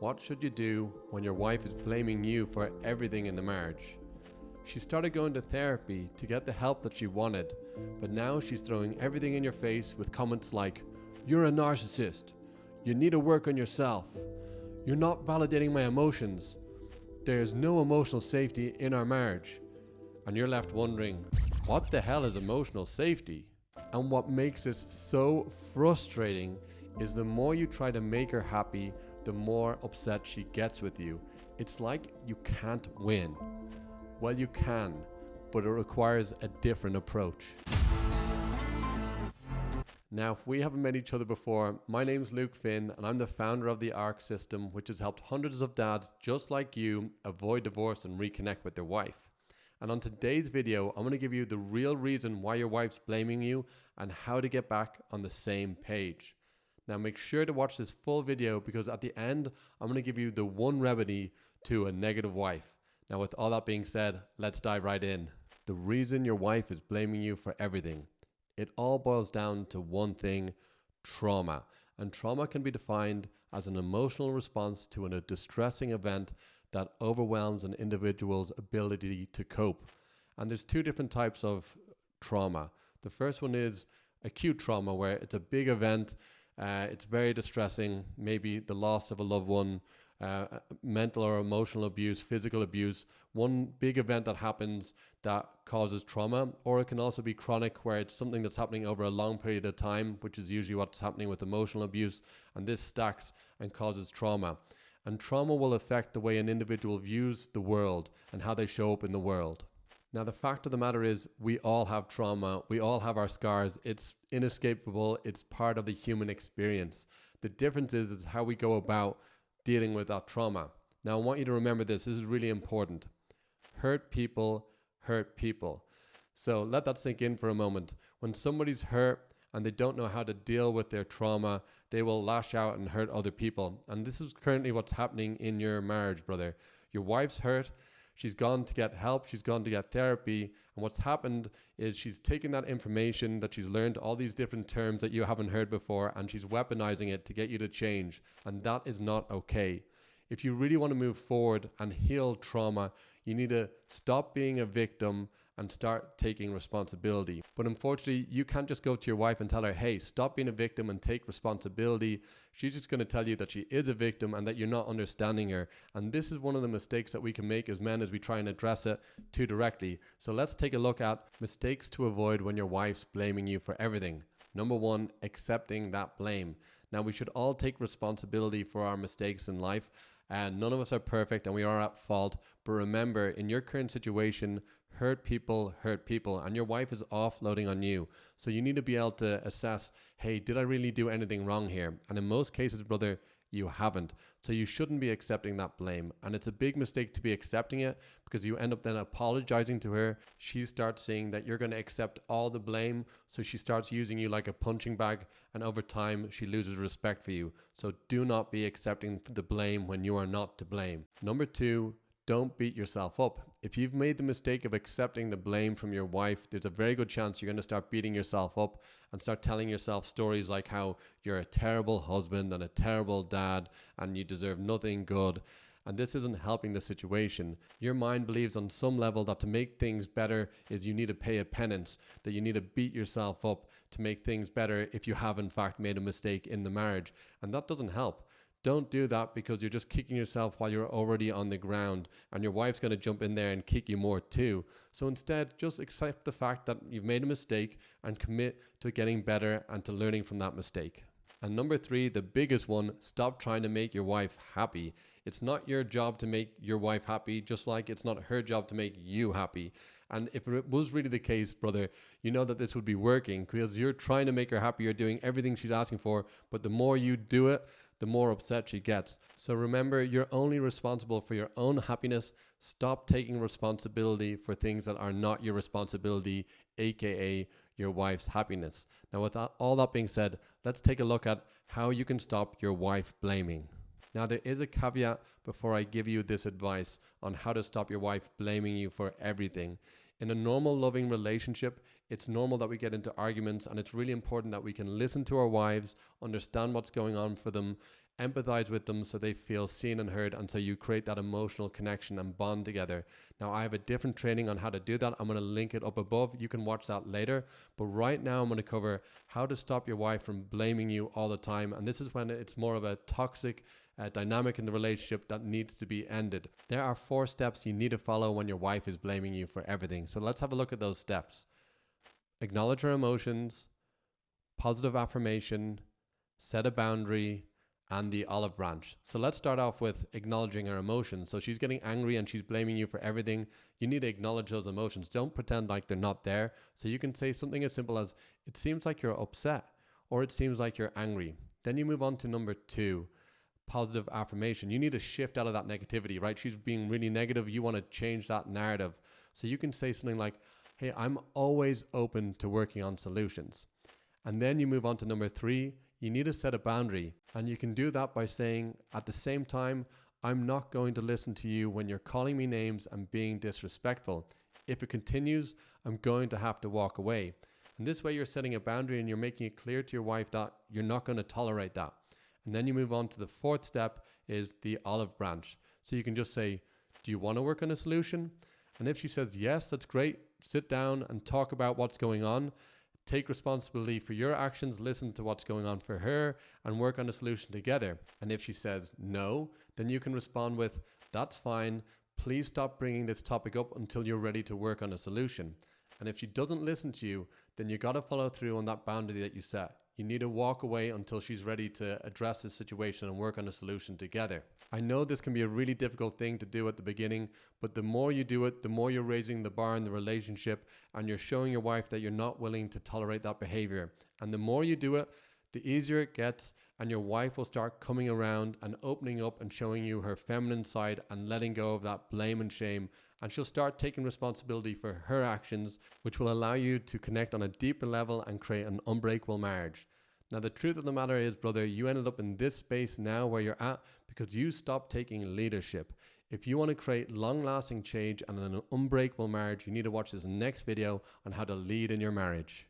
What should you do when your wife is blaming you for everything in the marriage? She started going to therapy to get the help that she wanted, but now she's throwing everything in your face with comments like, "You're a narcissist. You need to work on yourself. You're not validating my emotions. There's no emotional safety in our marriage." And you're left wondering, what the hell is emotional safety? And what makes it so frustrating is the more you try to make her happy, the more upset she gets with you. It's like you can't win. Well, you can, but it requires a different approach. Now, if we haven't met each other before, my name's Luke Finn, and I'm the founder of the ARC system, which has helped hundreds of dads just like you avoid divorce and reconnect with their wife. And on today's video, I'm going to give you the real reason why your wife's blaming you and how to get back on the same page. Now, make sure to watch this full video because at the end, I'm going to give you the one remedy to a negative wife. Now, with all that being said, let's dive right in. The reason your wife is blaming you for everything. It all boils down to one thing: trauma. And trauma can be defined as an emotional response to a distressing event that overwhelms an individual's ability to cope. And there's two different types of trauma. The first one is acute trauma, where it's a big event, it's very distressing, maybe the loss of a loved one, mental or emotional abuse, physical abuse, one big event that happens that causes trauma. Or it can also be chronic, where it's something that's happening over a long period of time, which is usually what's happening with emotional abuse, and this stacks and causes trauma. And trauma will affect the way an individual views the world and how they show up in the world. Now, the fact of the matter is, we all have trauma. We all have our scars. It's inescapable. It's part of the human experience. The difference is how we go about dealing with that trauma. Now, I want you to remember this. This is really important. Hurt people hurt people. So let that sink in for a moment. When somebody's hurt and they don't know how to deal with their trauma, they will lash out and hurt other people. And this is currently what's happening in your marriage, brother. Your wife's hurt. She's gone to get help. She's gone to get therapy. And what's happened is she's taken that information that she's learned, all these different terms that you haven't heard before, and she's weaponizing it to get you to change. And that is not okay. If you really want to move forward and heal trauma, you need to stop being a victim and start taking responsibility. But unfortunately, you can't just go to your wife and tell her, "Hey, stop being a victim and take responsibility." She's just going to tell you that she is a victim and that you're not understanding her. And this is one of the mistakes that we can make as men as we try and address it too directly. So let's take a look at mistakes to avoid when your wife's blaming you for everything. Number one, accepting that blame. Now, we should all take responsibility for our mistakes in life. And none of us are perfect and we are at fault. But remember, in your current situation, hurt people, and your wife is offloading on you. So you need to be able to assess, hey, did I really do anything wrong here? And in most cases, brother, you haven't. So you shouldn't be accepting that blame. And it's a big mistake to be accepting it because you end up then apologizing to her. She starts seeing that you're going to accept all the blame. So she starts using you like a punching bag. And over time, she loses respect for you. So do not be accepting the blame when you are not to blame. Number two, don't beat yourself up. If you've made the mistake of accepting the blame from your wife, there's a very good chance you're going to start beating yourself up and start telling yourself stories like how you're a terrible husband and a terrible dad and you deserve nothing good. And this isn't helping the situation. Your mind believes on some level that to make things better is you need to pay a penance, that you need to beat yourself up to make things better if you have in fact made a mistake in the marriage. And that doesn't help. Don't do that because you're just kicking yourself while you're already on the ground and your wife's going to jump in there and kick you more too. So instead, just accept the fact that you've made a mistake and commit to getting better and to learning from that mistake. And number three, the biggest one, stop trying to make your wife happy. It's not your job to make your wife happy, just like it's not her job to make you happy. And if it was really the case, brother, you know that this would be working because you're trying to make her happy. You're doing everything she's asking for, but the more you do it, the more upset she gets. So remember, you're only responsible for your own happiness. Stop taking responsibility for things that are not your responsibility, aka your wife's happiness. Now, with all that being said, let's take a look at how you can stop your wife blaming. Now, there is a caveat before I give you this advice on how to stop your wife blaming you for everything. In a normal loving relationship, it's normal that we get into arguments, and it's really important that we can listen to our wives, understand what's going on for them, Empathize with them so they feel seen and heard, and so you create that emotional connection and bond together. Now, I have a different training on how to do that. I'm going to link it up above. You can watch that later. But right now, I'm going to cover how to stop your wife from blaming you all the time. And this is when it's more of a toxic dynamic in the relationship that needs to be ended. There are 4 steps you need to follow when your wife is blaming you for everything. So let's have a look at those steps. Acknowledge her emotions, positive affirmation, set a boundary, and the olive branch. So let's start off with acknowledging her emotions. So she's getting angry and she's blaming you for everything. You need to acknowledge those emotions. Don't pretend like they're not there. So you can say something as simple as, it seems like you're upset, or it seems like you're angry. Then you move on to number 2, positive affirmation. You need to shift out of that negativity, right? She's being really negative. You want to change that narrative. So you can say something like, hey, I'm always open to working on solutions. And then you move on to number 3, you need to set a boundary. And you can do that by saying, at the same time, I'm not going to listen to you when you're calling me names and being disrespectful. If it continues, I'm going to have to walk away. And this way you're setting a boundary and you're making it clear to your wife that you're not going to tolerate that. And then you move on to the 4th step, is the olive branch. So you can just say, do you want to work on a solution? And if she says yes, that's great. Sit down and talk about what's going on. Take responsibility for your actions, listen to what's going on for her, and work on a solution together. And if she says no, then you can respond with, that's fine. Please stop bringing this topic up until you're ready to work on a solution. And if she doesn't listen to you, then you got to follow through on that boundary that you set. You need to walk away until she's ready to address this situation and work on a solution together. I know this can be a really difficult thing to do at the beginning, but the more you do it, the more you're raising the bar in the relationship, and you're showing your wife that you're not willing to tolerate that behavior. And the more you do it, the easier it gets, and your wife will start coming around and opening up and showing you her feminine side and letting go of that blame and shame. And she'll start taking responsibility for her actions, which will allow you to connect on a deeper level and create an unbreakable marriage. Now, the truth of the matter is, brother, you ended up in this space now where you're at because you stopped taking leadership. If you want to create long-lasting change and an unbreakable marriage, you need to watch this next video on how to lead in your marriage.